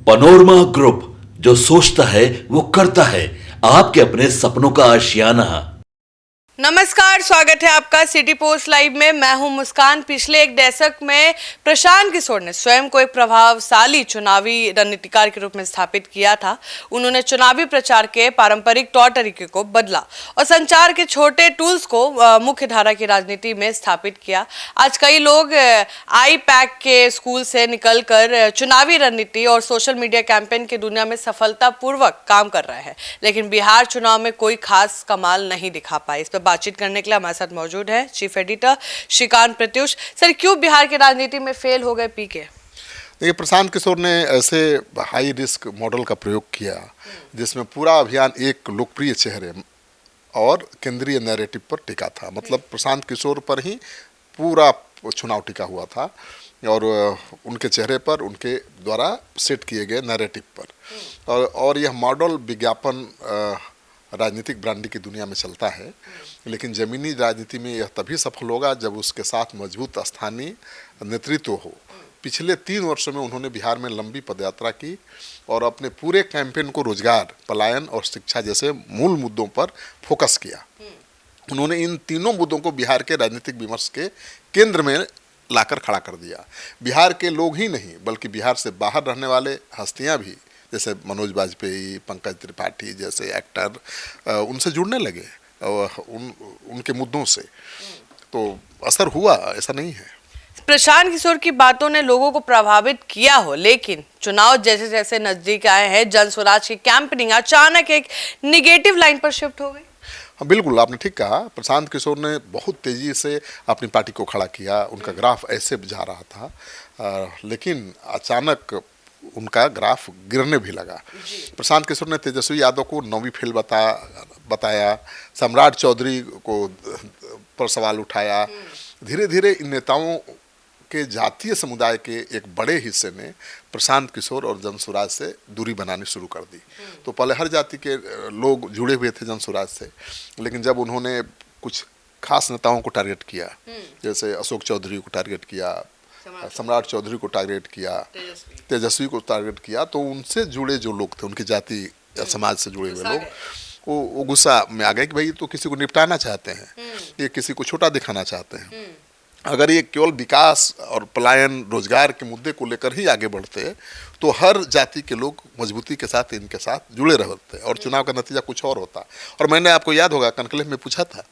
Panorama group, जो सोचता है वो करता है। आपके अपने सपनों का आशियाना। नमस्कार, स्वागत है आपका सिटी पोस्ट लाइव में। मैं हूं मुस्कान। पिछले एक दशक में प्रशांत किशोर ने स्वयं को एक प्रभावशाली चुनावी रणनीतिकार के रूप में स्थापित किया था। उन्होंने चुनावी प्रचार के पारंपरिक तौर तरीके को बदला और संचार के छोटे टूल्स को मुख्य धारा की राजनीति में स्थापित किया। आज कई लोग आई पैक के स्कूल से निकलकर चुनावी रणनीति और सोशल मीडिया कैंपेन की दुनिया में सफलतापूर्वक काम कर रहे हैं, लेकिन बिहार चुनाव में कोई खास कमाल नहीं दिखा पाए। इस पर बातचीत करने के लिए हमारे साथ मौजूद है chief editor Shrikant Pratyush. Sir, क्यों बिहार की राजनीति में फेल हो गए पीके? देखिए, प्रशांत किशोर ने ऐसे हाई रिस्क मॉडल का प्रयोग किया जिसमें पूरा अभियान एक लोकप्रिय चेहरे और केंद्रीय नैरेटिव पर टिका था। मतलब प्रशांत किशोर पर ही पूरा चुनाव टिका हुआ था और उनके चेहरे पर, उनके द्वारा सेट किए गए नैरेटिव पर। और यह मॉडल विज्ञापन राजनीतिक ब्रांडिंग की दुनिया में चलता है, लेकिन ज़मीनी राजनीति में यह तभी सफल होगा जब उसके साथ मजबूत स्थानीय नेतृत्व हो। पिछले 3 वर्षों में उन्होंने बिहार में लंबी पदयात्रा की और अपने पूरे कैंपेन को रोजगार, पलायन और शिक्षा जैसे मूल मुद्दों पर फोकस किया। उन्होंने इन तीनों मुद्दों को बिहार के राजनीतिक विमर्श के केंद्र में लाकर खड़ा कर दिया। बिहार के लोग ही नहीं, बल्कि बिहार से बाहर रहने वाले हस्तियाँ भी, जैसे मनोज वाजपेयी, पंकज त्रिपाठी जैसे एक्टर उनसे जुड़ने लगे उनके मुद्दों से। तो असर हुआ, ऐसा नहीं है। प्रशांत किशोर की बातों ने लोगों को प्रभावित किया हो, लेकिन चुनाव जैसे जैसे नजदीक आए हैं, जन स्वराज की कैंपेनिंग अचानक एक निगेटिव लाइन पर शिफ्ट हो गई। हाँ, बिल्कुल आपने ठीक कहा। प्रशांत किशोर ने बहुत तेजी से अपनी पार्टी को खड़ा किया। उनका ग्राफ ऐसे जा रहा था, लेकिन अचानक उनका ग्राफ गिरने भी लगा। प्रशांत किशोर ने तेजस्वी यादव को 9वीं फेल बताया, सम्राट चौधरी को पर सवाल उठाया। धीरे धीरे इन नेताओं के जातीय समुदाय के एक बड़े हिस्से ने प्रशांत किशोर और जनसुराज से दूरी बनानी शुरू कर दी। तो पहले हर जाति के लोग जुड़े हुए थे जनसुराज से, लेकिन जब उन्होंने कुछ खास नेताओं को टारगेट किया, जैसे अशोक चौधरी को टारगेट किया, सम्राट चौधरी को टारगेट किया, तेजस्वी को टारगेट किया, तो उनसे जुड़े जो लोग थे, उनकी जाति या समाज से जुड़े हुए लोग, वो गुस्सा में आ गए कि भाई तो किसी को निपटाना चाहते हैं, ये किसी को छोटा दिखाना चाहते हैं। अगर ये केवल विकास और पलायन, रोजगार के मुद्दे को लेकर ही आगे बढ़ते तो हर जाति के लोग मजबूती के साथ इनके साथ जुड़े रहते और चुनाव का नतीजा कुछ और होता। और मैंने, आपको याद होगा, कनकलेव में पूछा था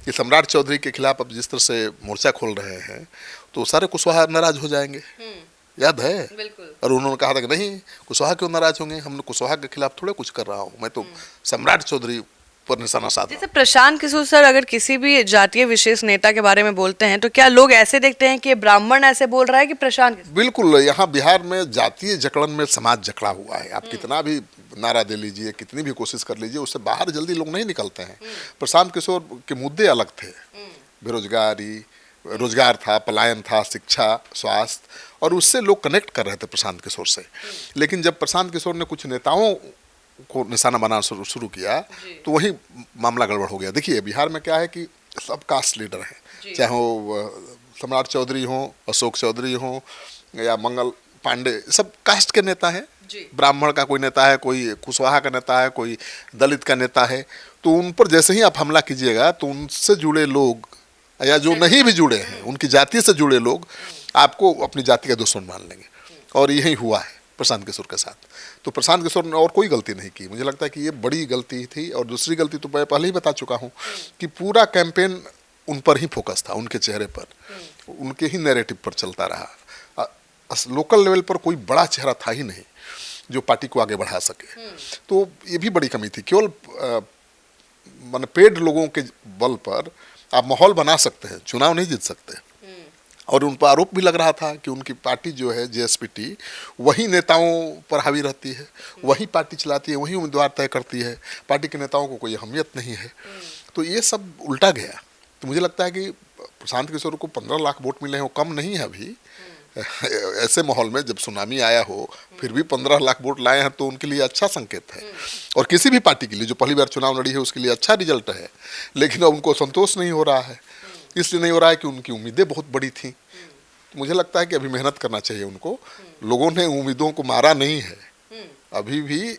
कि सम्राट चौधरी के खिलाफ अब जिस तरह से मोर्चा खोल रहे हैं तो सारे कुशवाहा नाराज हो जाएंगे, याद है? बिल्कुल। और उन्होंने कहा था कि नहीं, कुशवाहा क्यों नाराज होंगे, हमने कुशवाहा के खिलाफ थोड़े कुछ कर रहा हूँ, मैं तो सम्राट चौधरी पर निशाना साधा। जैसे प्रशांत किशोर सर अगर किसी भी जातीय विशेष नेता के बारे में बोलते हैं तो क्या लोग ऐसे देखते हैं कि ये ब्राह्मण ऐसे बोल रहा है कि प्रशांत? बिल्कुल, यहाँ बिहार में जातीय जकड़न में समाज जकड़ा हुआ है। आप कितना भी नारा दे लीजिए, कितनी भी कोशिश कर लीजिए, उससे बाहर जल्दी लोग नहीं निकलते हैं। प्रशांत किशोर के मुद्दे अलग थे, बेरोजगारी, रोजगार था, पलायन था, शिक्षा, स्वास्थ्य, और उससे लोग कनेक्ट कर रहे थे प्रशांत किशोर से। लेकिन जब प्रशांत किशोर ने कुछ नेताओं को निशाना बनाना शुरू किया तो वही मामला गड़बड़ हो गया। देखिए, बिहार में क्या है कि सब कास्ट लीडर हैं, चाहे वो सम्राट चौधरी हो, अशोक चौधरी हो या मंगल पांडे, सब कास्ट के नेता हैं। ब्राह्मण का कोई नेता है, कोई कुशवाहा का नेता है, कोई दलित का नेता है। तो उन पर जैसे ही आप हमला कीजिएगा तो उनसे जुड़े लोग या जो नहीं भी जुड़े हैं, उनकी जाति से जुड़े लोग आपको अपनी जाति का दुश्मन मान लेंगे। और यही हुआ है प्रशांत किशोर के साथ। तो प्रशांत किशोर ने और कोई गलती नहीं की। मुझे लगता है कि ये बड़ी गलती थी। और दूसरी गलती तो मैं पहले ही बता चुका हूँ कि पूरा कैंपेन उन पर ही फोकस था, उनके चेहरे पर, उनके ही नैरेटिव पर चलता रहा। लोकल लेवल पर कोई बड़ा चेहरा था ही नहीं जो पार्टी को आगे बढ़ा सके। तो ये भी बड़ी कमी थी। केवल माने पेड लोगों के बल पर आप माहौल बना सकते हैं, चुनाव नहीं जीत सकते। और उन पर आरोप भी लग रहा था कि उनकी पार्टी जो है जेएसपीटी, वही नेताओं पर हावी रहती है, वही पार्टी चलाती है, वही उम्मीदवार तय करती है, पार्टी के नेताओं को कोई अहमियत नहीं है। तो ये सब उल्टा गया। तो मुझे लगता है कि प्रशांत किशोर को 15 लाख वोट मिले हैं, वो कम नहीं है अभी। ऐसे माहौल में जब सुनामी आया हो फिर भी 15 लाख वोट लाए हैं तो उनके लिए अच्छा संकेत है। और किसी भी पार्टी के लिए जो पहली बार चुनाव लड़ी है उसके लिए अच्छा रिजल्ट है। लेकिन अब उनको संतोष नहीं हो रहा है। इसलिए नहीं हो रहा है कि उनकी उम्मीदें बहुत बड़ी थी। तो मुझे लगता है कि अभी मेहनत करना चाहिए उनको। लोगों ने उम्मीदों को मारा नहीं है, अभी भी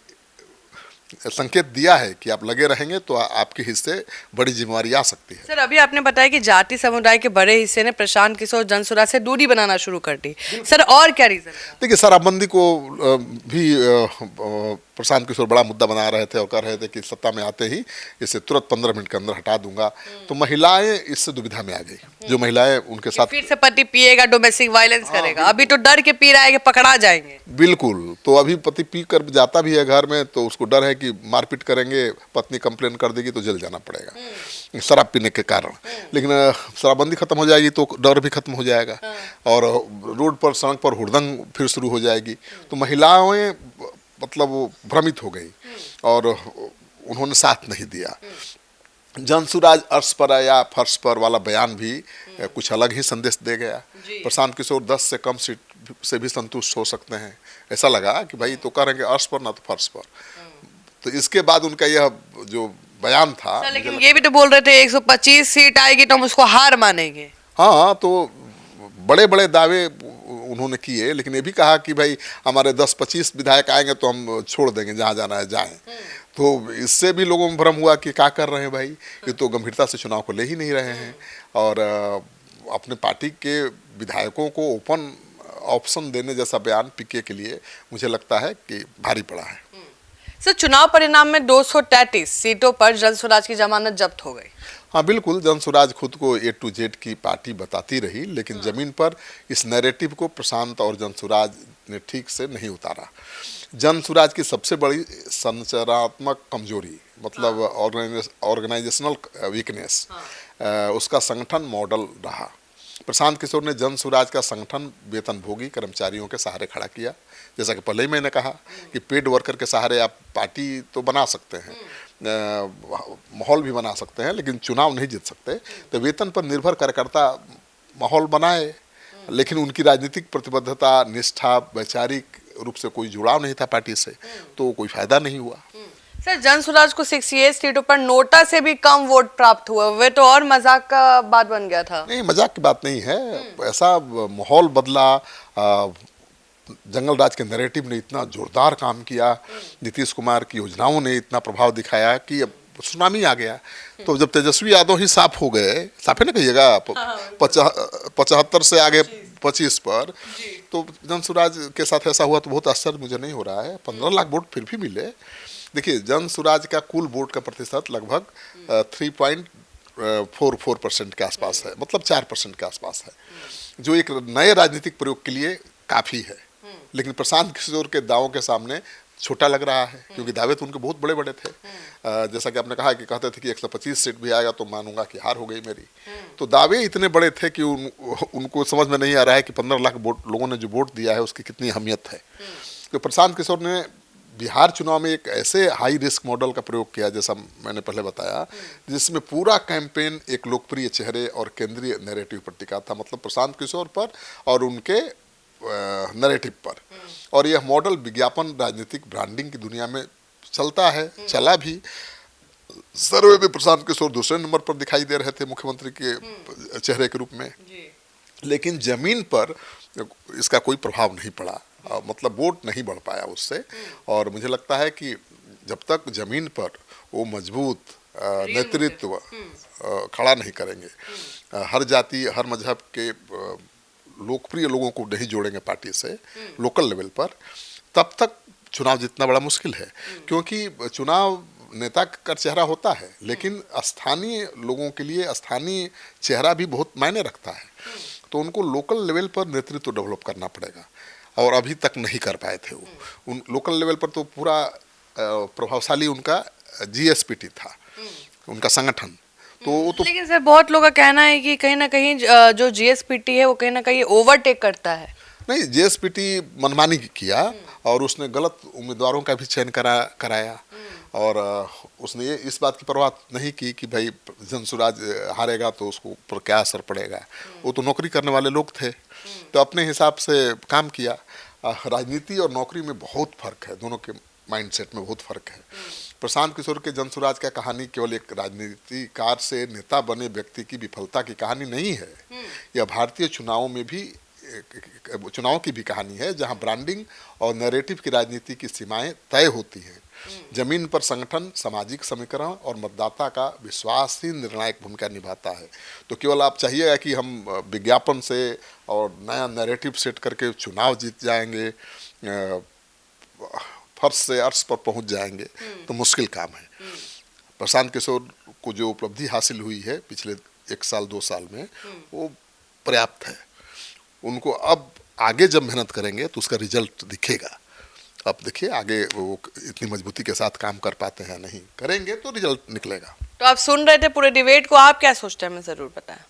संकेत दिया है कि आप लगे रहेंगे तो आपके हिस्से बड़ी जिम्मेवारी आ सकती है। सर, अभी आपने बताया कि जाति समुदाय के बड़े हिस्से ने प्रशांत किशोर जनसुराज से दूरी बनाना शुरू कर दी। सर, और क्या रीजन? देखिए, शराबबंदी को भी प्रशांत किशोर बड़ा मुद्दा बना रहे थे और कह रहे थे कि सत्ता में आते ही इसे तुरंत 15 मिनट के अंदर हटा दूंगा। तो महिलाएं इससे दुविधा में आ गई। जो महिलाएं उनके साथ फिर से पति पिएगा, डोमेस्टिक वायलेंस करेगा। अभी तो डर के पी रहा है कि पकड़ा जाएंगे। बिल्कुल, तो अभी पति पी कर जाता भी है घर में तो उसको डर है कि मारपीट करेंगे, पत्नी कंप्लेन कर देगी तो जेल जाना पड़ेगा शराब पीने के कारण। लेकिन शराबबंदी खत्म हो जाएगी तो डर भी खत्म हो जाएगा और रोड पर, सड़क पर हुड़दंग फिर शुरू हो जाएगी। तो महिलाएं मतलब वो भ्रमित हो गई और उन्होंने साथ नहीं दिया। जनसुराज अर्श पर या फर्श पर वाला बयान भी कुछ अलग ही संदेश दे गया। प्रशांत किशोर 10 से कम सीट से भी संतुष्ट हो सकते हैं। ऐसा लगा कि भाई तो कह रहे हैं अर्श पर ना तो फर्श पर। तो इसके बाद उनका यह जो बयान था, लेकिन ये भी तो बोल रहे थे 125 सीट आएगी तो हम उसको हार मानेंगे। हाँ, तो बड़े बड़े दावे उन्होंने किए, लेकिन ये भी कहा कि भाई हमारे 10-25 विधायक आएंगे तो हम छोड़ देंगे, जहाँ जाना है जाएं। तो इससे भी लोगों में भ्रम हुआ कि क्या कर रहे हैं भाई, ये तो गंभीरता से चुनाव को ले ही नहीं रहे हैं और अपने पार्टी के विधायकों को ओपन ऑप्शन देने जैसा बयान पीके के लिए मुझे लगता है कि भारी पड़ा है। सर, चुनाव परिणाम में 233 सीटों पर जनसुराज की जमानत जब्त हो गई। हाँ बिल्कुल, जनसुराज खुद को A to Z की पार्टी बताती रही, लेकिन जमीन पर इस नैरेटिव को प्रशांत और जनसुराज ने ठीक से नहीं उतारा। जनसुराज की सबसे बड़ी संरचनात्मक कमजोरी मतलब ऑर्गेनाइजेशनल वीकनेस, उसका संगठन मॉडल रहा। प्रशांत किशोर ने जनसुराज का संगठन वेतनभोगी कर्मचारियों के सहारे खड़ा किया। जैसा कि पहले ही मैंने कहा कि पेड वर्कर के सहारे आप पार्टी तो बना सकते हैं, माहौल भी बना सकते हैं, लेकिन चुनाव नहीं जीत सकते। तो वेतन पर निर्भर कार्यकर्ता माहौल बनाए, लेकिन उनकी राजनीतिक प्रतिबद्धता, निष्ठा, वैचारिक रूप से कोई जुड़ाव नहीं था पार्टी से, तो कोई फायदा नहीं हुआ। सर, जनसुराज को 68 सीटों पर नोटा से भी कम वोट प्राप्त हुआ, वे तो और मजाक का बात बन गया था। नहीं, मजाक की बात नहीं है। ऐसा माहौल बदला, जंगल राज के नैरेटिव ने इतना जोरदार काम किया, नीतीश कुमार की योजनाओं ने इतना प्रभाव दिखाया कि अब सुनामी आ गया। तो जब तेजस्वी यादव ही साफ हो गए, साफे ना कहिएगा, 75 से आगे 25 पर, तो जनसुराज के साथ ऐसा हुआ तो बहुत आश्चर्य मुझे नहीं हो रहा है। 15 लाख वोट फिर भी मिले। देखिए, जनसुराज का कुल वोट का प्रतिशत लगभग 3.44% के आसपास है, मतलब 4% के आसपास है, जो एक नए राजनीतिक प्रयोग के लिए काफ़ी है। लेकिन प्रशांत किशोर के दावों के सामने छोटा लग रहा है, क्योंकि दावे तो उनके बहुत बड़े बड़े थे। जैसा कि आपने कहा कि कहते थे कि 125 सीट भी आएगा तो मानूंगा कि हार हो गई मेरी। तो दावे इतने बड़े थे कि उनको समझ में नहीं आ रहा है कि 15 लाख लोगों ने जो वोट दिया है उसकी कितनी अहमियत है। तो प्रशांत किशोर ने बिहार चुनाव में एक ऐसे हाई रिस्क मॉडल का प्रयोग किया, जैसा मैंने पहले बताया, जिसमें पूरा कैंपेन एक लोकप्रिय चेहरे और केंद्रीय नैरेटिव पर टिका था, मतलब प्रशांत किशोर पर और उनके नैरेटिव पर। और यह मॉडल विज्ञापन राजनीतिक ब्रांडिंग की दुनिया में चलता है, चला भी। सर्वे में प्रशांत किशोर दूसरे नंबर पर दिखाई दे रहे थे मुख्यमंत्री के चेहरे के रूप में, लेकिन जमीन पर इसका कोई प्रभाव नहीं पड़ा, मतलब वोट नहीं बढ़ पाया उससे। और मुझे लगता है कि जब तक जमीन पर वो मजबूत नेतृत्व खड़ा नहीं करेंगे, हर जाति हर मजहब के लोकप्रिय लोगों को नहीं जोड़ेंगे पार्टी से लोकल लेवल पर, तब तक चुनाव जीतना बड़ा मुश्किल है। क्योंकि चुनाव नेता का चेहरा होता है, लेकिन स्थानीय लोगों के लिए स्थानीय चेहरा भी बहुत मायने रखता है। तो उनको लोकल लेवल पर नेतृत्व डेवलप करना पड़ेगा, और अभी तक नहीं कर पाए थे वो। उन लोकल लेवल पर तो पूरा प्रभावशाली उनका GSPT था, उनका संगठन। तो लेकिन सर, बहुत लोगों का कहना है कि कहीं ना कहीं जो GSPT है वो कहीं ना कहीं ओवरटेक करता है। नहीं, GSPT मनमानी किया और उसने गलत उम्मीदवारों का भी चयन कराया, और उसने ये इस बात की परवाह नहीं की कि भाई जनसुराज हारेगा तो उसको ऊपर क्या असर पड़ेगा। वो तो नौकरी करने वाले लोग थे, तो अपने हिसाब से काम किया। राजनीति और नौकरी में बहुत फर्क है, दोनों के माइंडसेट में बहुत फर्क है। प्रशांत किशोर के जनसुराज का कहानी केवल एक राजनीतिकार से नेता बने व्यक्ति की विफलता की कहानी नहीं है। यह भारतीय चुनावों में भी चुनाव की भी कहानी है, जहां ब्रांडिंग और नैरेटिव की राजनीति की सीमाएं तय होती हैं। जमीन पर संगठन, सामाजिक समीकरण और मतदाता का विश्वास ही निर्णायक भूमिका निभाता है। तो केवल आप चाहिएगा कि हम विज्ञापन से और नया नैरेटिव सेट करके चुनाव जीत जाएंगे, फर्श से अर्श पर पहुंच जाएंगे, तो मुश्किल काम है। प्रशांत किशोर को जो उपलब्धि हासिल हुई है पिछले 1 साल 2 साल में, वो पर्याप्त है। उनको अब आगे जब मेहनत करेंगे तो उसका रिजल्ट दिखेगा। अब देखिए आगे वो इतनी मजबूती के साथ काम कर पाते हैं, नहीं करेंगे तो रिजल्ट निकलेगा। तो आप सुन रहे थे पूरे डिबेट को, आप क्या सोचते हैं हमें जरूर बताएं।